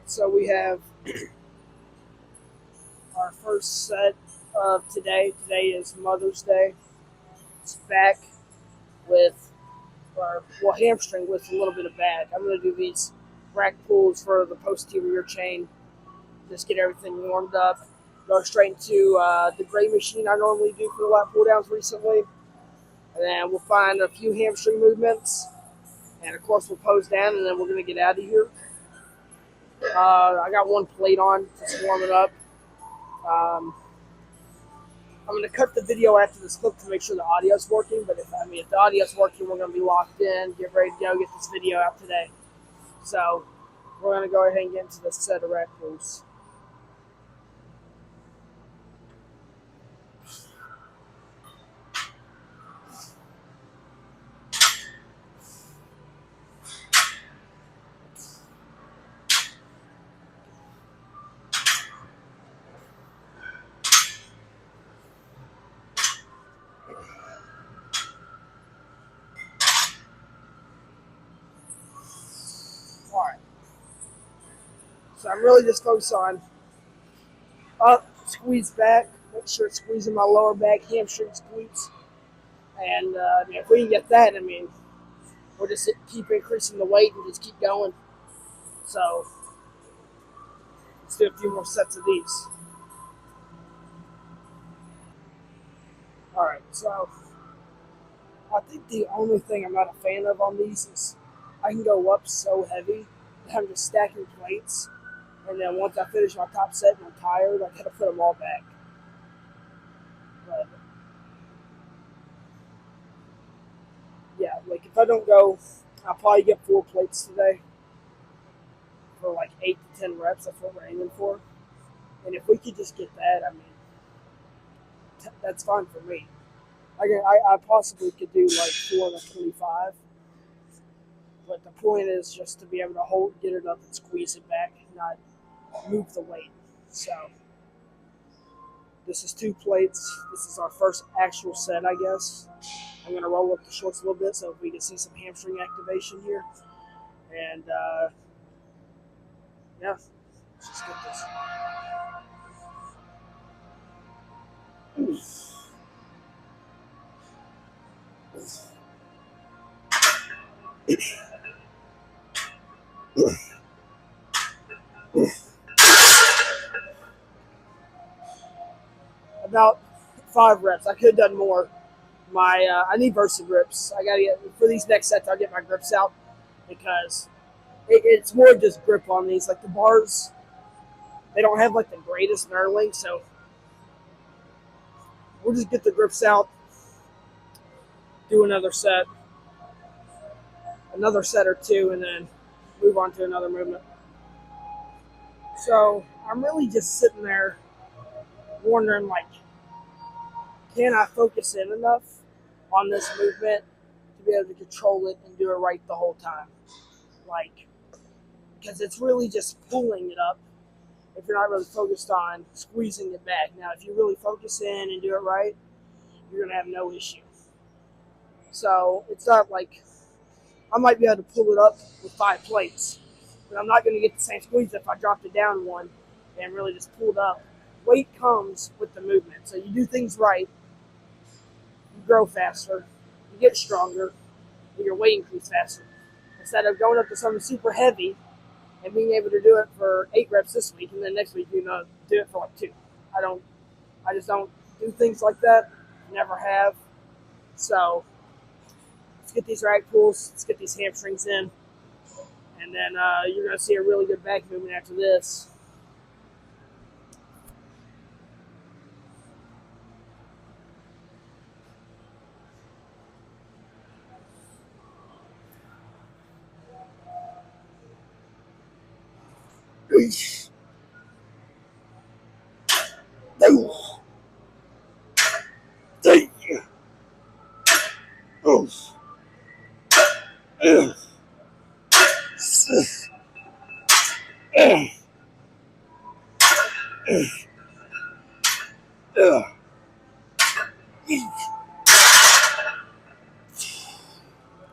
So we have our first set of today. Today is Mother's Day. It's back with hamstring with a little bit of back. I'm going to do these rack pulls for the posterior chain. Just get everything warmed up. Go straight into the gray machine I normally do for the lat pull downs recently. And then we'll find a few hamstring movements. And of course we'll pose down and then we're going to get out of here. I got one plate on, just warming up. I'm going to cut the video after this clip to make sure the audio's working. But if the audio's working, we're going to be locked in, get ready to go, get this video out today. So we're going to go ahead and get into this set of rack pulls. Alright. So I'm really just focused on up, squeeze back, make sure it's squeezing my lower back, hamstring squeeze. And if we can get that, we'll just keep increasing the weight and just keep going. So let's do a few more sets of these. Alright, so I think the only thing I'm not a fan of on these is I can go up so heavy that I'm just stacking plates. And then once I finish my top set and I'm tired, I gotta put them all back. But yeah, like if I don't go, I'll probably get 4 plates today for like 8 to 10 reps. That's what we're aiming for. And if we could just get that, that's fine for me. I possibly could do like 4 to 25. But the point is just to be able to get it up and squeeze it back, not move the weight. So this is 2 plates. This is our first actual set, I guess. I'm going to roll up the shorts a little bit so we can see some hamstring activation here. And yeah, let's just get this. About 5 reps. I could have done more. I need Versa grips. I gotta get for these next sets. I'll get my grips out because it's more just grip on these. Like the bars, they don't have like the greatest knurling, so we'll just get the grips out. Do another set or 2, and then move on to another movement. So I'm really just sitting there wondering, like, can I focus in enough on this movement to be able to control it and do it right the whole time? Like, because it's really just pulling it up if you're not really focused on squeezing it back. Now, if you really focus in and do it right, you're going to have no issue. So it's not like I might be able to pull it up with 5 plates, but I'm not going to get the same squeeze if I dropped it down 1 and really just pulled up. Weight comes with the movement. So you do things right, you grow faster, you get stronger, and your weight increases faster. Instead of going up to something super heavy and being able to do it for 8 reps this week, and then next week do it for like 2. I just don't do things like that. Never have. So let's get these rack pulls, let's get these hamstrings in, and then you're going to see a really good back movement after this.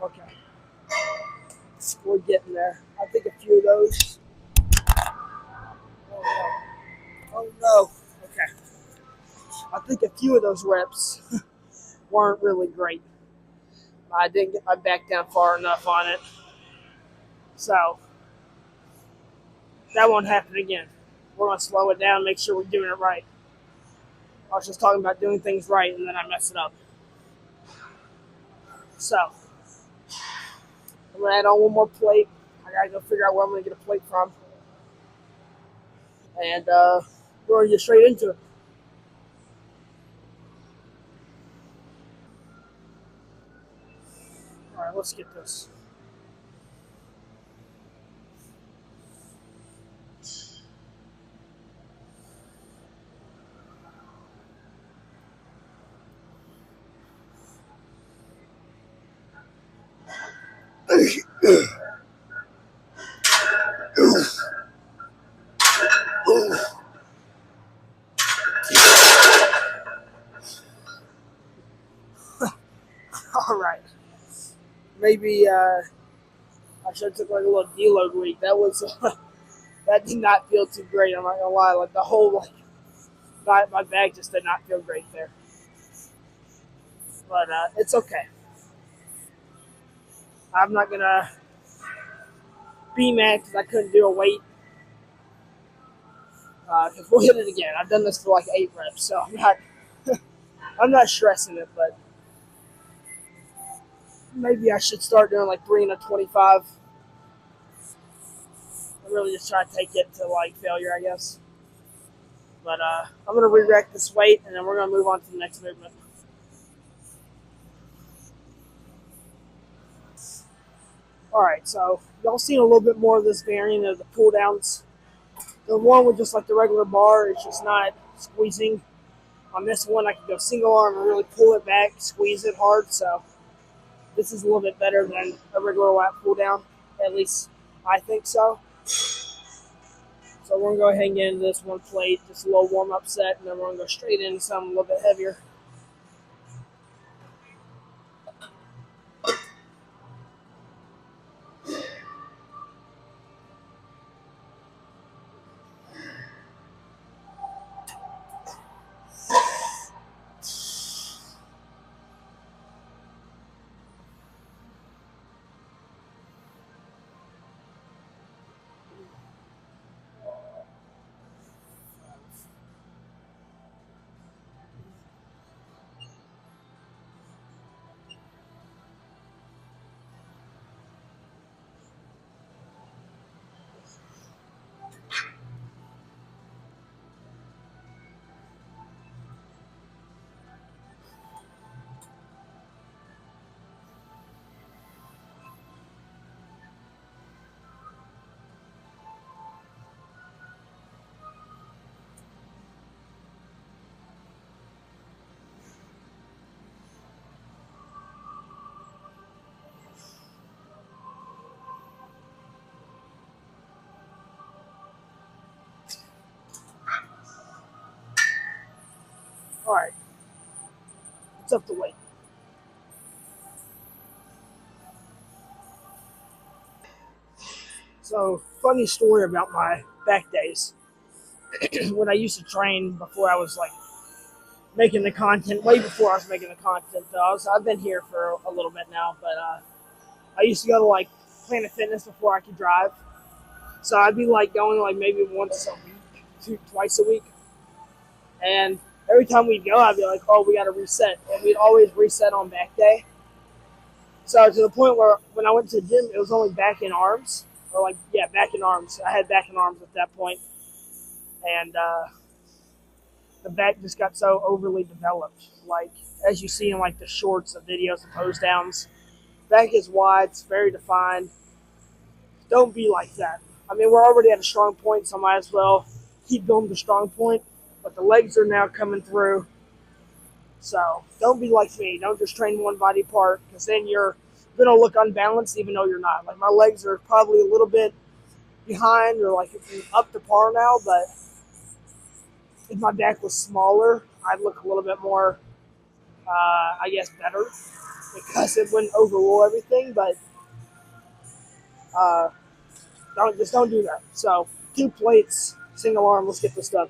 Okay, we're getting there. I think a few of those. Oh no. Okay. I think a few of those reps weren't really great. I didn't get my back down far enough on it. So that won't happen again. We're going to slow it down, make sure we're doing it right. I was just talking about doing things right and then I mess it up. So I'm going to add on one more plate. I got to go figure out where I'm going to get a plate from. And we're going to get straight into it. All right, let's get this. All right. Maybe I should have took like a little deload week. That was that did not feel too great. I'm not gonna lie. Like the whole my bag just did not feel great there. But it's okay. I'm not gonna be mad because I couldn't do a weight. Because we'll hit it again. I've done this for like 8 reps, so I'm not stressing it. But maybe I should start doing like 3 and a 25. I really just try to take it to like failure, I guess. But I'm gonna re-rack this weight, and then we're gonna move on to the next movement. All right, so y'all seen a little bit more of this variant of the pull downs. The one with just like the regular bar, it's just not squeezing. On this one, I can go single arm and really pull it back, squeeze it hard. So this is a little bit better than a regular lat pull down. At least I think so. So we're gonna go ahead and get into this one plate, just a little warm up set, and then we're gonna go straight into something a little bit heavier. All right, it's up to weight. So funny story about my back days. When I used to train before I was like making the content, way before I was making the content. I've been here for a little bit now, but I used to go to like Planet Fitness before I could drive. So I'd be like going like maybe once a week, twice a week, and every time we'd go, I'd be like, "Oh, we got to reset," and we'd always reset on back day. So to the point where when I went to the gym, it was only back and arms, or like yeah, back and arms. I had back and arms at that point, and the back just got so overly developed. Like as you see in like the shorts, the videos, the pose downs, back is wide, it's very defined. Don't be like that. I mean, we're already at a strong point, so I might as well keep going to strong point. But the legs are now coming through, so don't be like me. Don't just train one body part, because then you're gonna look unbalanced, even though you're not. Like my legs are probably a little bit behind, or like up to par now, but if my back was smaller, I'd look a little bit more, I guess, better because it wouldn't overrule everything. But uh, don't do that. So 2 plates, single arm. Let's get this done.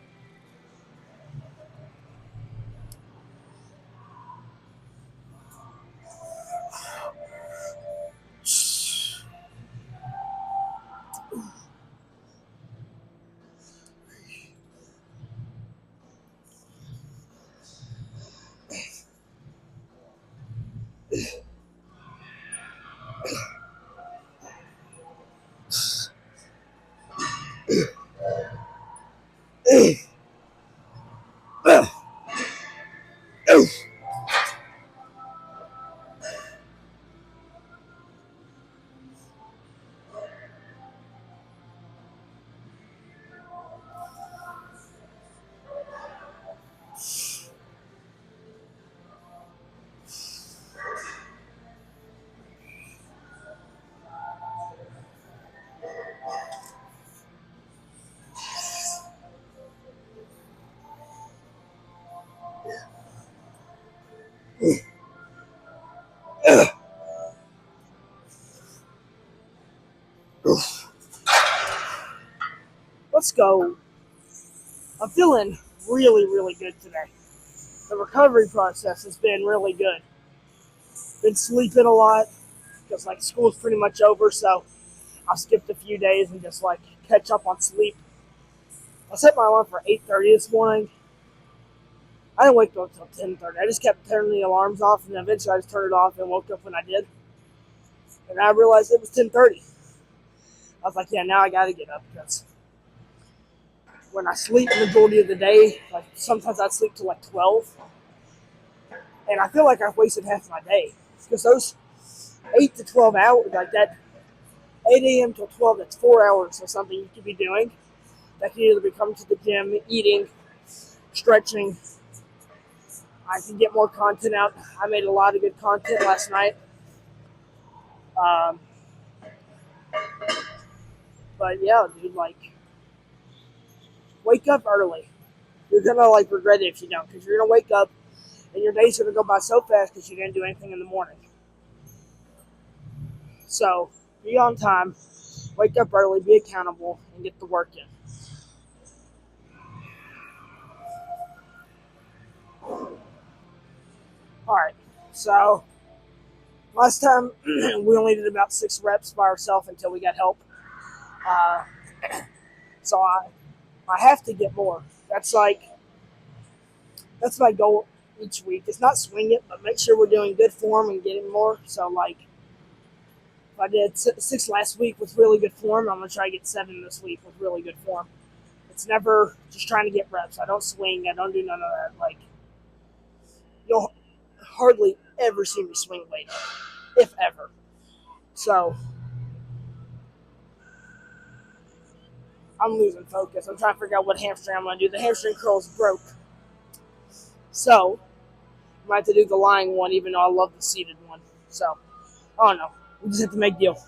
Let's go. I'm feeling really, really good today. The recovery process has been really good. Been sleeping a lot because like school's pretty much over, so I skipped a few days and just like catch up on sleep. I set my alarm for 8:30 this morning. I didn't wake up until 10:30. I just kept turning the alarms off, and then eventually I just turned it off and woke up when I did. And I realized it was 10:30. I was like, yeah, now I gotta get up because when I sleep the majority of the day, like sometimes I sleep till like 12, and I feel like I've wasted half my day because those 8 to 12 hours, like that 8 a.m. till 12, that's 4 hours of something you could be doing. That can either be coming to the gym, eating, stretching. I can get more content out. I made a lot of good content last night. Um, but yeah, dude, like, wake up early. You're gonna like regret it if you don't, because you're gonna wake up and your day's gonna go by so fast because you didn't do anything in the morning. So be on time, wake up early, be accountable, and get the work in. All right. So last time we only did about 6 reps by ourselves until we got help. Uh, so I have to get more. That's my goal each week. It's not swing it, but make sure we're doing good form and getting more. So like if I did 6 last week with really good form, I'm gonna try to get 7 this week with really good form. It's never just trying to get reps. I don't swing. I don't do none of that. Like you'll hardly ever see me swing weight, if ever. So I'm losing focus. I'm trying to figure out what hamstring I'm gonna do. The hamstring curl's broke, so I might have to do the lying one, even though I love the seated one. So I don't know. We just have to make deal.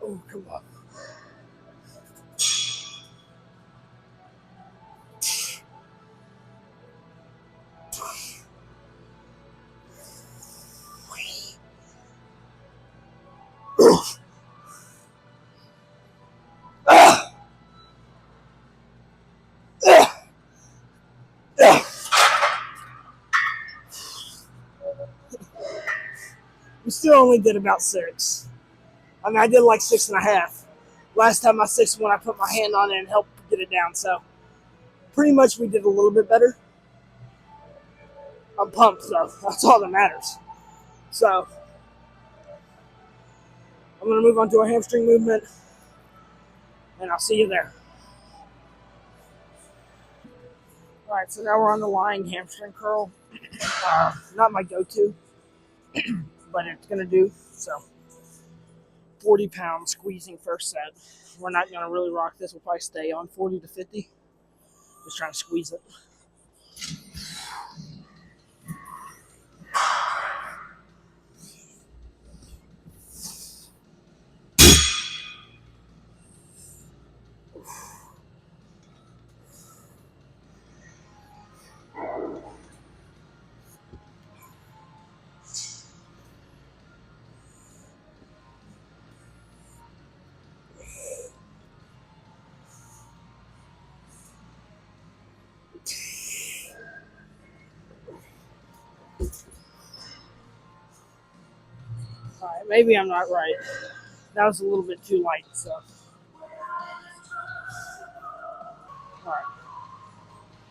Oh, come on. We still only did about 6. I mean, I did like 6.5. Last time I 6 when I put my hand on it and helped get it down. So pretty much we did a little bit better. I'm pumped though. That's all that matters. So I'm gonna move on to a hamstring movement, and I'll see you there. All right, so now we're on the lying hamstring curl. Not my go-to, but it's gonna do. So 40 pounds squeezing first set. We're not gonna really rock this. We'll probably stay on 40 to 50. Just trying to squeeze it. maybe I'm not right. That was a little bit too light, so. All right.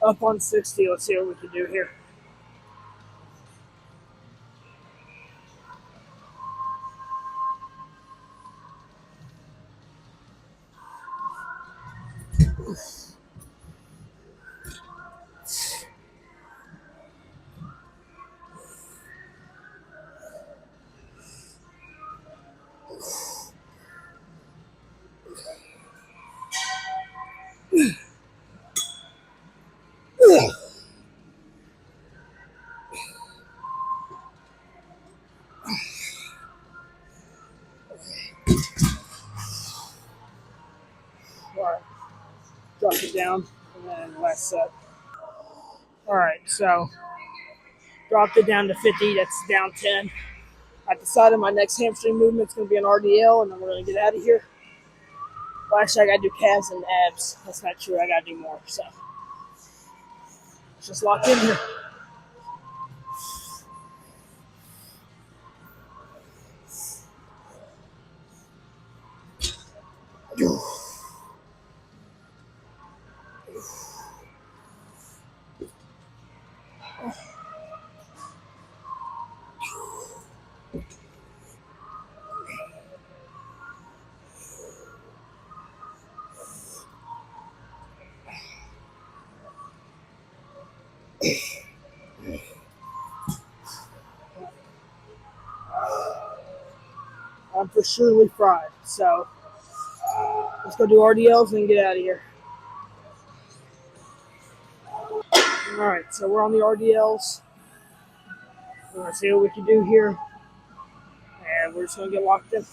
Up on 60, let's see what we can do here. All right. Drop it down, and then last set. All right, so dropped it down to 50. That's down 10. I decided my next hamstring movement is going to be an RDL, and then we're going to get out of here. Well, actually, I got to do calves and abs. That's not true. I got to do more. So just lock in here. I'm for surely fried. So let's go do RDLs and then get out of here. All right, so we're on the RDLs. We're going to see what we can do here. And we're just going to get locked in.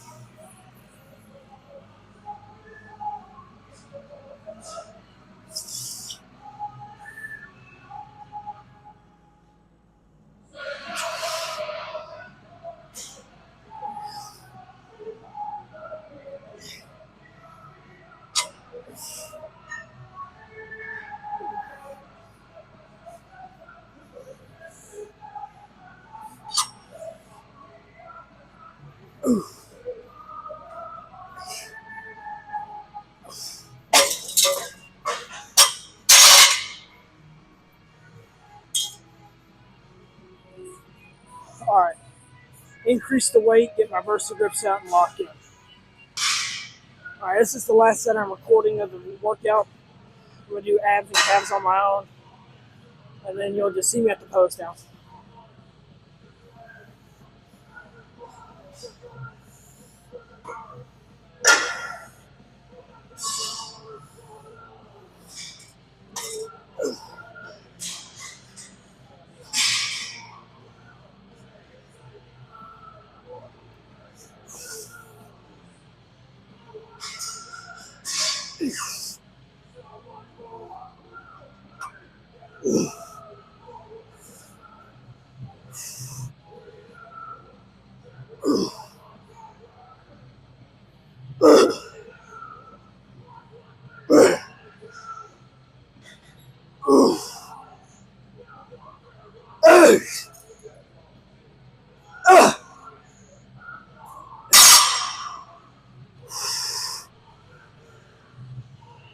All right. Increase the weight, get my versa grips out, and lock in. All right, this is the last set I'm recording of the workout. I'm going to do abs and calves on my own. And then you'll just see me at the post now.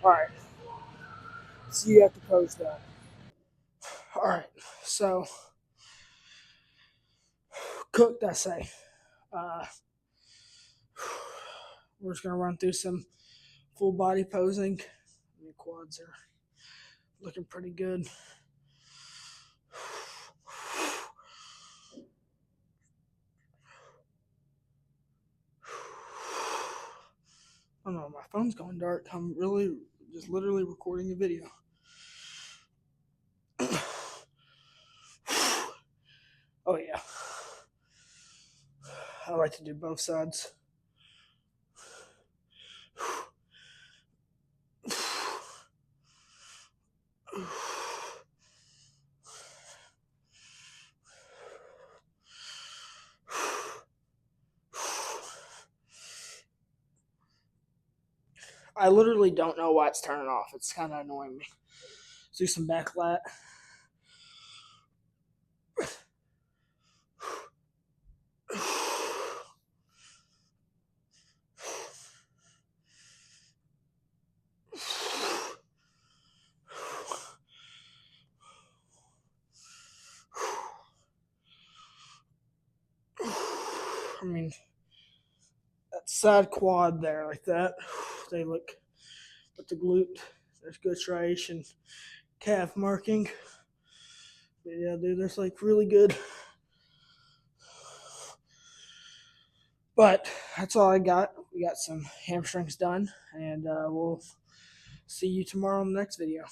All right. See you at the post now. All right. So, cooked, I say. We're just going to run through some full body posing. The quads are looking pretty good. Oh no, my phone's going dark. I'm really just literally recording a video. Oh yeah. I like to do both sides. I literally don't know why it's turning off. It's kind of annoying me. Let's do some back lat. I mean, that side quad there like that, they look, with the glute, there's good striation, calf marking. But yeah, dude, there's like really good. But that's all I got. We got some hamstrings done, and we'll see you tomorrow in the next video.